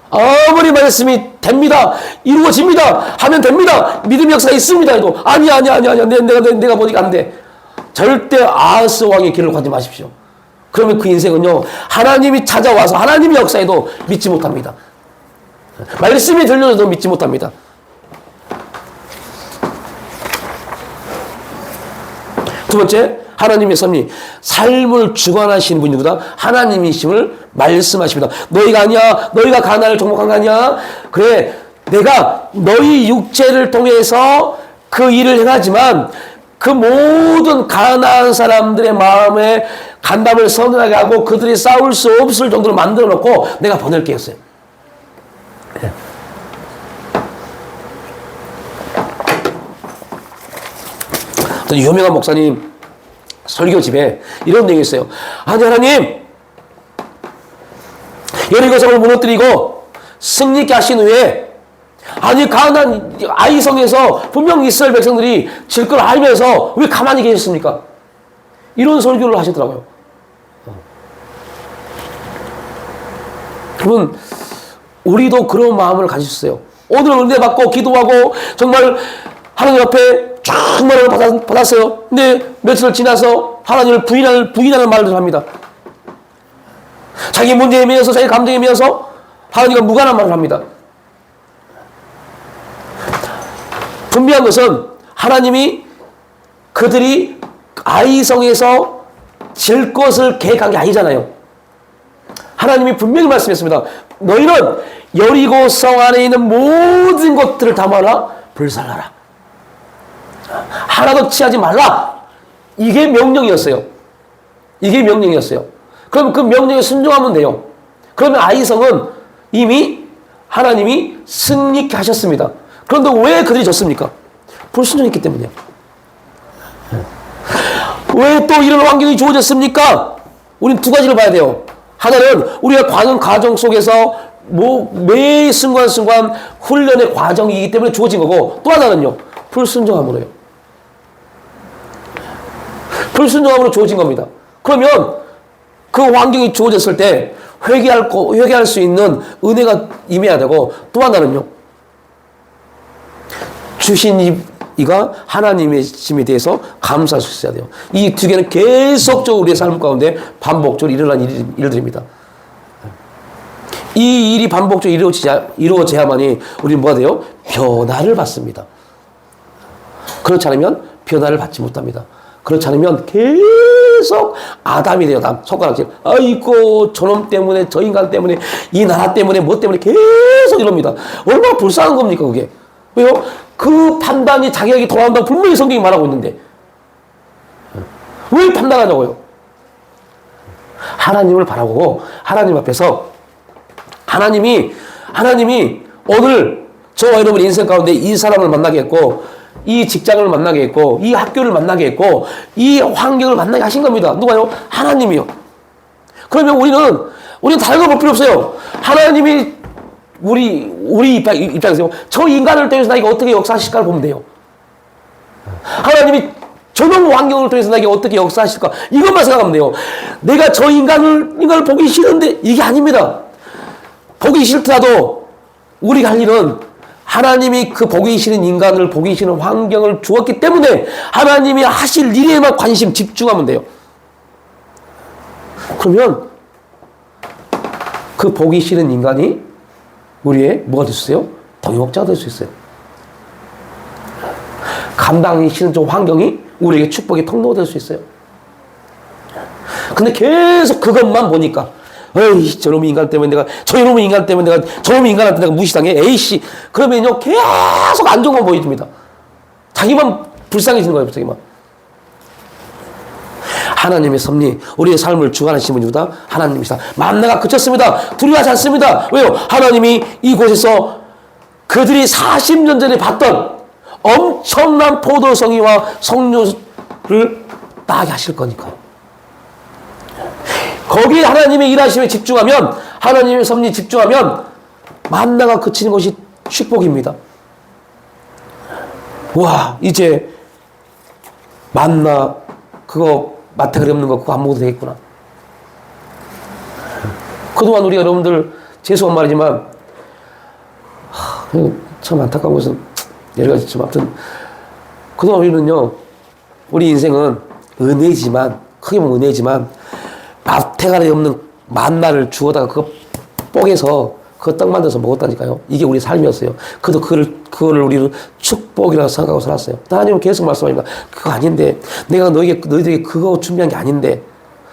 아무리 말씀이 됩니다. 이루어집니다. 하면 됩니다. 믿음 역사가 있습니다. 해도 아니야. 내가 보니까 안 돼. 절대 아하스 왕의 길을 가지 마십시오. 그러면 그 인생은요, 하나님이 찾아와서 하나님의 역사에도 믿지 못합니다. 말씀이 들려줘도 믿지 못합니다. 두 번째, 하나님의 섭리. 삶을 주관하시는 분이 누구다? 하나님이심을 말씀하십니다. 너희가 아니야. 너희가 가나안을 정복한 거 아니야. 그래, 내가 너희 육체를 통해서 그 일을 행하지만 그 모든 가나안 사람들의 마음에 간담을 서늘하게 하고 그들이 싸울 수 없을 정도로 만들어 놓고 내가 보낼게 했어요. 어떤 유명한 목사님 설교집에 이런 내용이 있어요. 아니 하나님, 여리고성을 무너뜨리고 승리케 하신 후에 아니 가나안 아이성에서 분명 이스라엘 백성들이 질 걸 알면서 왜 가만히 계셨습니까? 이런 설교를 하시더라고요. 여러분 우리도 그런 마음을 가지셨어요. 오늘 은혜 받고 기도하고 정말 하나님 앞에 충만함을 받았어요. 근데 며칠 지나서 하나님을 부인하는 말들을 합니다. 자기 문제에 매여서, 자기 감정에 매여서 하나님과 무관한 말을 합니다. 분명한 것은 하나님이 그들이 아이성에서 질 것을 계획한 게 아니잖아요. 하나님이 분명히 말씀했습니다. 너희는 여리고 성 안에 있는 모든 것들을 담아라, 불살라라. 하나도 취하지 말라. 이게 명령이었어요. 이게 명령이었어요. 그럼 그 명령에 순종하면 돼요. 그러면 아이성은 이미 하나님이 승리케 하셨습니다. 그런데 왜 그들이 졌습니까? 불순종했기 때문이에요. 왜 또 이런 환경이 주어졌습니까? 우리는 두 가지를 봐야 돼요. 하나는 우리가 과정 속에서 매 순간순간 훈련의 과정이기 때문에 주어진 거고, 또 하나는요, 불순종함으로요. 불순종함으로 주어진 겁니다. 그러면 그 환경이 주어졌을 때 회개할 수 있는 은혜가 임해야 되고, 또 하나는요, 주신 이가 하나님의 심에 대해서 감사할 수 있어야 돼요. 이 두 개는 계속적으로 우리의 삶 가운데 반복적으로 일어난 일들입니다. 이 일이 반복적으로 이루어져야만이 우리는 뭐가 돼요? 변화를 받습니다. 그렇지 않으면 변화를 받지 못합니다. 그렇지 않으면 계속 아담이 돼요. 손가락질. 아이고, 저놈 때문에, 저 인간 때문에, 이 나라 때문에, 뭐 때문에 계속 이럽니다. 얼마나 불쌍한 겁니까, 그게? 왜요? 그 판단이 자기에게 돌아온다고 분명히 성경이 말하고 있는데 왜 판단하냐고요? 하나님을 바라보고 하나님 앞에서 하나님이 오늘 저와 여러분 인생 가운데 이 사람을 만나게 했고, 이 직장을 만나게 했고, 이 학교를 만나게 했고, 이 환경을 만나게 하신 겁니다. 누가요? 하나님이요. 그러면 우리는 다른 걸 볼 필요 없어요. 하나님이 우리 입장에서 저 인간을 통해서 나에게 어떻게 역사하실까를 보면 돼요. 하나님이 저놈 환경을 통해서 나에게 어떻게 역사하실까, 이것만 생각하면 돼요. 내가 저 인간을 보기 싫은데, 이게 아닙니다. 보기 싫더라도 우리가 할 일은 하나님이 그 보기 싫은 인간을, 보기 싫은 환경을 주었기 때문에 하나님이 하실 일에만 집중하면 돼요. 그러면 그 보기 싫은 인간이 우리의 뭐가 될 수 있어요? 동역자가 될 수 있어요. 감당하기 싫은 저 환경이 우리에게 축복의 통로가 될 수 있어요. 근데 계속 그것만 보니까, 에이, 저놈의 인간 때문에 저놈의 인간한테 내가 무시당해. 에이씨. 그러면요, 계속 안 좋은 건 보여줍니다. 자기만 불쌍해지는 거예요, 자기만. 하나님의 섭리, 우리의 삶을 주관하시는 분이 누구다? 하나님이시다. 만나가 그쳤습니다. 두려워하지 않습니다. 왜요? 하나님이 이곳에서 그들이 40년 전에 봤던 엄청난 포도성이와 석류를 따게 하실 거니까요. 거기에 하나님의 일하심에 집중하면, 하나님의 섭리에 집중하면 만나가 그치는 것이 축복입니다. 와, 이제 만나 그거 마태가 없는 거 그거 안 먹어도 되겠구나. 그동안 우리 여러분들, 죄송한 말이지만 참 안타까운 것은 여러 가지 있지만, 아무튼 그동안 우리는요, 우리 인생은 은혜지만, 크게 보면 은혜지만 마태가리 없는 만나를 주워다가 그거 뽀개서 그거 떡 만들어서 먹었다니까요. 이게 우리 삶이었어요. 그래도 그거를 우리는 축복이라고 생각하고 살았어요. 하나님은 계속 말씀합니다. 그거 아닌데, 내가 너희들에게 그거 준비한 게 아닌데,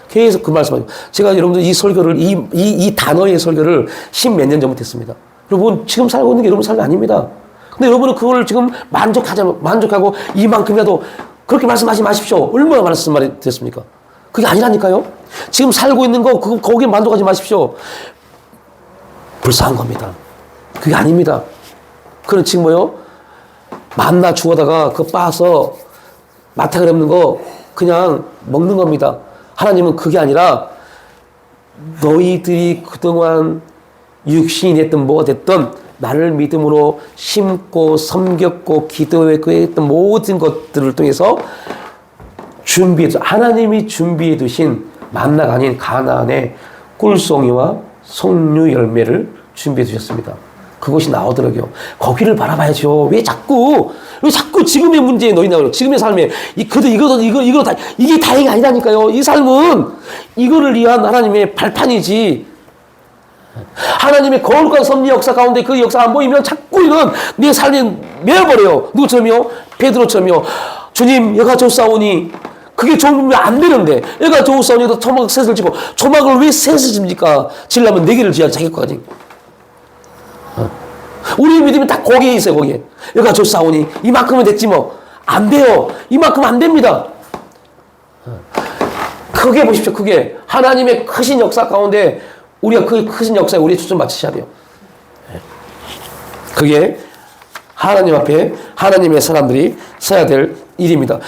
계속 그 말씀합니다. 제가 여러분들 이 설교를, 이 단어의 설교를 10몇 년 전부터 했습니다. 여러분, 지금 살고 있는 게 여러분 삶이 아닙니다. 근데 여러분은 그거를 지금 만족하고 이만큼이라도 그렇게 말씀하지 마십시오. 얼마나 말씀 말이 됐습니까? 그게 아니라니까요. 지금 살고 있는 거, 거기에 만족하지 마십시오. 불쌍한 겁니다. 그게 아닙니다. 그건 지금 뭐요? 만나 주워다가 그거 빻아서 마태가 없는 거 그냥 먹는 겁니다. 하나님은 그게 아니라 너희들이 그동안 육신이 됐든 뭐가 됐든 나를 믿음으로 심고 섬겼고 기도했던 모든 것들을 통해서 하나님이 준비해 두신 만나가 아닌 가나안의 꿀송이와 석류 열매를 준비해 주셨습니다. 그것이 나오더라고요. 거기를 바라봐야죠. 왜 자꾸 지금의 문제에 놓이냐고요. 지금의 삶에, 이거 다, 이게 다행이 아니라니까요. 이 삶은 이거를 위한 하나님의 발판이지. 하나님의 거룩한 섭리 역사 가운데 그 역사 안 보이면 자꾸 이런 내 삶에 매어버려요. 누구처럼요? 베드로처럼요. 주님, 얘가 좋사오니. 그게 좋으면 안 되는데, 얘가 좋사오니 초막 셋을 지고, 초막을 왜 셋을 집니까? 지려면 네 개를 지어야 자기까지. 우리 믿음이 딱 거기에 있어요, 거기에. 얘가 좋사오니. 이만큼은 됐지 뭐. 안 돼요. 이만큼 안 됩니다. 크게 보십시오, 크게. 하나님의 크신 역사 가운데 우리가 그 크신 역사에 우리의 초점 맞추셔야 돼요. 그게 하나님 앞에 하나님의 사람들이 서야 될 일입니다.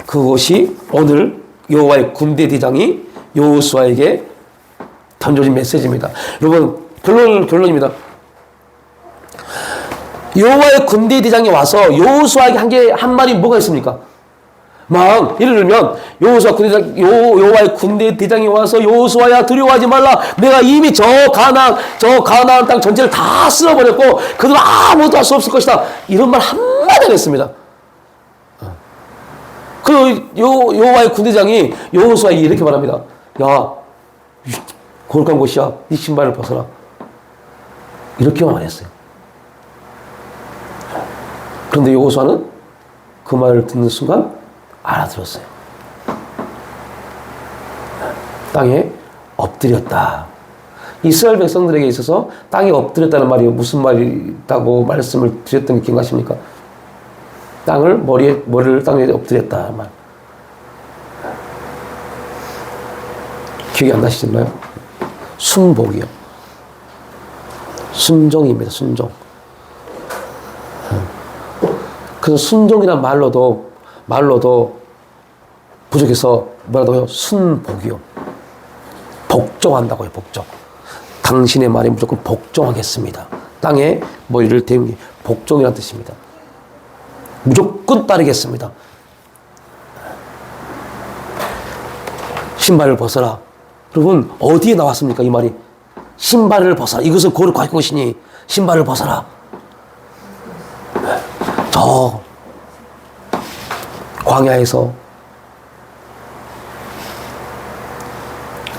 그것이 오늘 여호와의 군대 대장이 여호수아에게 던져진 메시지입니다. 여러분, 결론입니다. 여호와의 군대 대장이 와서 여호수아에게 한 말이 뭐가 있습니까? 막 예를 들면 여호와의 군대 대장이 와서 여호수아야 두려워하지 말라. 내가 이미 저 가나안 땅 전체를 다 쓸어버렸고 그들은 아무것도 할 수 없을 것이다. 이런 말 한마디 안 했습니다. 그 여호와의 군대 대장이 여호수아에게 이렇게 말합니다. 야, 거룩한 곳이야. 네 신발을 벗어라. 이렇게만 말했어요. 그런데 여호수아는 그 말을 듣는 순간 알아들었어요. 땅에 엎드렸다. 이스라엘 백성들에게 있어서 땅에 엎드렸다는 말이 무슨 말이라고 말씀을 드렸던 게 기억나십니까? 머리를 땅에 엎드렸다 말. 기억이 안 나시나요? 순복이요. 순종입니다. 순종. 그래서 순종이란 말로도 부족해서 뭐라고요? 순복이요. 복종한다고요. 복종. 당신의 말에 무조건 복종하겠습니다. 땅에 머리를 대는 게 복종이라는 뜻입니다. 무조건 따르겠습니다. 신발을 벗어라. 여러분, 어디에 나왔습니까? 이 말이. 신발을 벗어라. 이것은 거룩할 것이니 신발을 벗어라. 저 광야에서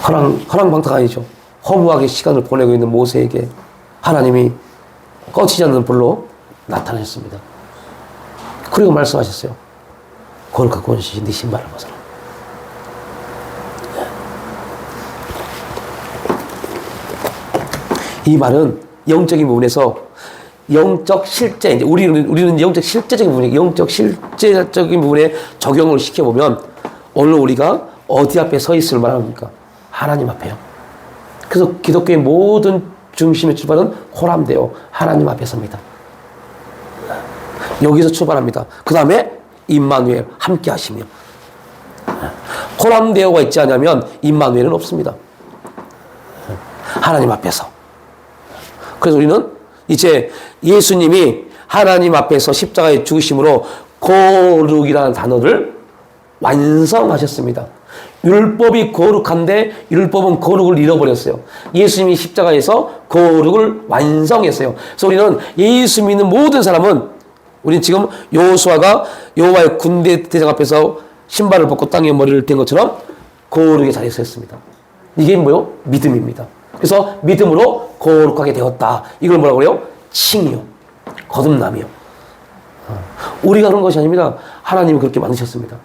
허랑방탕 아니죠. 허무하게 시간을 보내고 있는 모세에게 하나님이 꺼지지 않는 불로 나타나셨습니다. 그리고 말씀하셨어요. 거룩한 곳이 네 신발을 벗어라. 이 말은 영적인 부분에서 영적 실제, 이제 우리는 영적 실제적인 부분에, 영적 실제적인 부분에 적용을 시켜보면 오늘 우리가 어디 앞에 서 있을 말합니까? 하나님 앞에요. 그래서 기독교의 모든 중심의 출발은 호람되어 하나님 앞에 섭니다. 여기서 출발합니다. 그 다음에 임마누엘 함께 하시며. 호람되어가 있지 않으면 임마누엘은 없습니다. 하나님 앞에서. 그래서 우리는 이제 예수님이 하나님 앞에서 십자가에 죽으심으로 거룩이라는 단어를 완성하셨습니다. 율법이 거룩한데 율법은 거룩을 잃어버렸어요. 예수님이 십자가에서 거룩을 완성했어요. 그래서 우리는 예수 믿는 모든 사람은 우리는 지금 여호수아가 여호와의 군대 대장 앞에서 신발을 벗고 땅에 머리를 댄 것처럼 거룩의 자리에 서 있습니다. 이게 뭐요? 믿음입니다. 그래서 믿음으로 거룩하게 되었다. 이걸 뭐라고 그래요? 칭이요. 거듭남이요. 우리가 그런 것이 아닙니다. 하나님이 그렇게 만드셨습니다.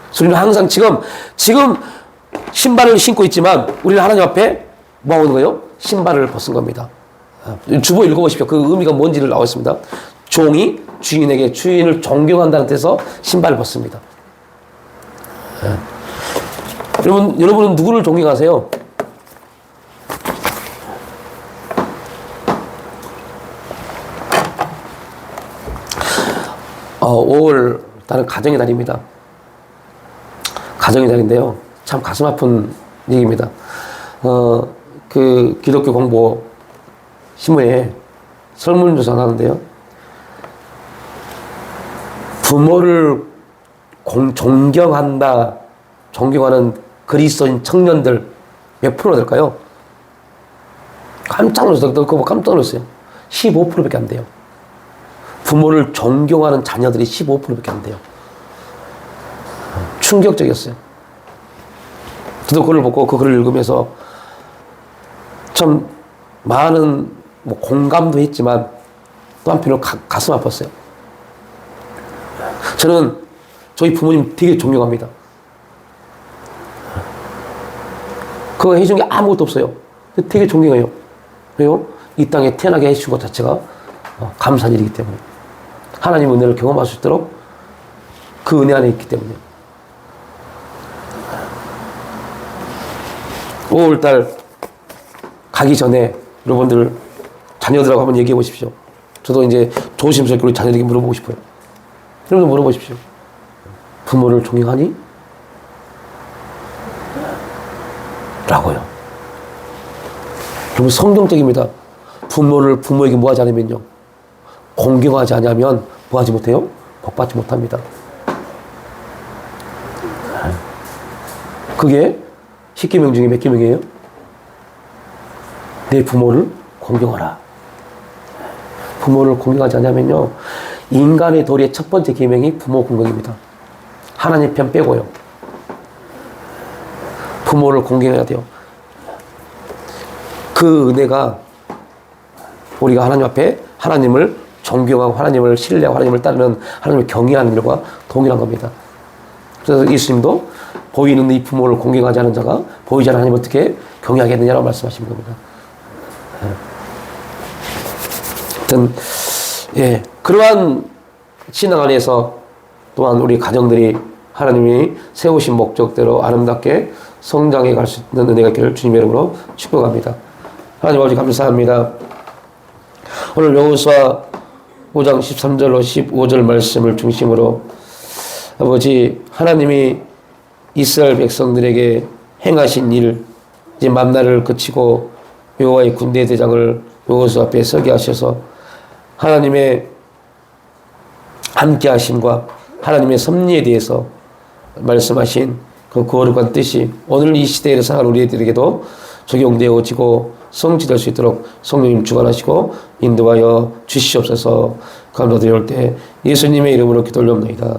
그래서 우리는 항상 지금 신발을 신고 있지만 우리는 하나님 앞에 뭐 하는 거예요? 신발을 벗은 겁니다. 주보 읽어보십시오. 그 의미가 뭔지를 나와 있습니다. 종이 주인에게 주인을 존경한다는 뜻에서 신발을 벗습니다. 여러분은 누구를 존경하세요? 달은 가정의 달입니다. 가정의 달인데요. 참 가슴 아픈 얘기입니다. 그 기독교 공보 신문에 설문조사 하는데요. 부모를 존경하는 그리스도인 청년들 몇 프로 될까요? 깜짝 놀랐어요. 그거 깜짝 놀랐어요. 15%밖에 안 돼요. 부모를 존경하는 자녀들이 15%밖에 안 돼요. 충격적이었어요. 저도 글을 보고 그 글을 읽으면서 참 많은 공감도 했지만 또 한편으로 가슴 아팠어요. 저는 저희 부모님 되게 존경합니다. 그거 해준 게 아무것도 없어요. 되게 존경해요. 왜요? 이 땅에 태어나게 해주신 것 자체가 감사한 일이기 때문에. 하나님 은혜를 경험할 수 있도록 그 은혜 안에 있기 때문에. 5월달 가기 전에 여러분들 자녀들하고 한번 얘기해 보십시오. 저도 이제 조심스럽게 우리 자녀들에게 물어보고 싶어요. 여러분들 물어보십시오. 부모를 존경하니? 라고요. 여러분 성경적입니다. 부모에게 뭐 하지 않으면요. 공경하지 않으면 뭐 하지 못해요? 복받지 못합니다. 그게 10계명 중에 몇 계명이에요? 내 부모를 공경하라. 부모를 공경하지 않으면요. 인간의 도리의 첫 번째 계명이 부모 공경입니다. 하나님 편 빼고요. 부모를 공경해야 돼요. 그 은혜가 우리가 하나님 앞에 하나님을 존경하고 하나님을 신뢰하고 하나님을 따르는 하나님을 경외하는 일과 동일한 겁니다. 그래서 예수님도 보이는 이 부모를 공경하지 않은 자가 보이지 않는 하나님을 어떻게 경외하겠느냐라고 말씀하신 겁니다. 하여튼 그러한 신앙 안에서 또한 우리 가정들이 하나님이 세우신 목적대로 아름답게 성장해 갈 수 있는 은혜가 있기를 주님의 이름으로 축복합니다. 하나님 아버지 감사합니다. 오늘 여호수아 5장 13절로 15절 말씀을 중심으로 아버지 하나님이 이스라엘 백성들에게 행하신 일, 이제 만나를 그치고 여호와의 군대 대장을 여호수아 앞에 서게 하셔서 하나님의 함께 하심과 하나님의 섭리에 대해서 말씀하신 그 거룩한 뜻이 오늘 이 시대에 살아가는 우리들에게도 적용되어지고 성취될 수 있도록 성령님 주관하시고 인도하여 주시옵소서. 감사드릴 때 예수님의 이름으로 기도 올려옵나이다.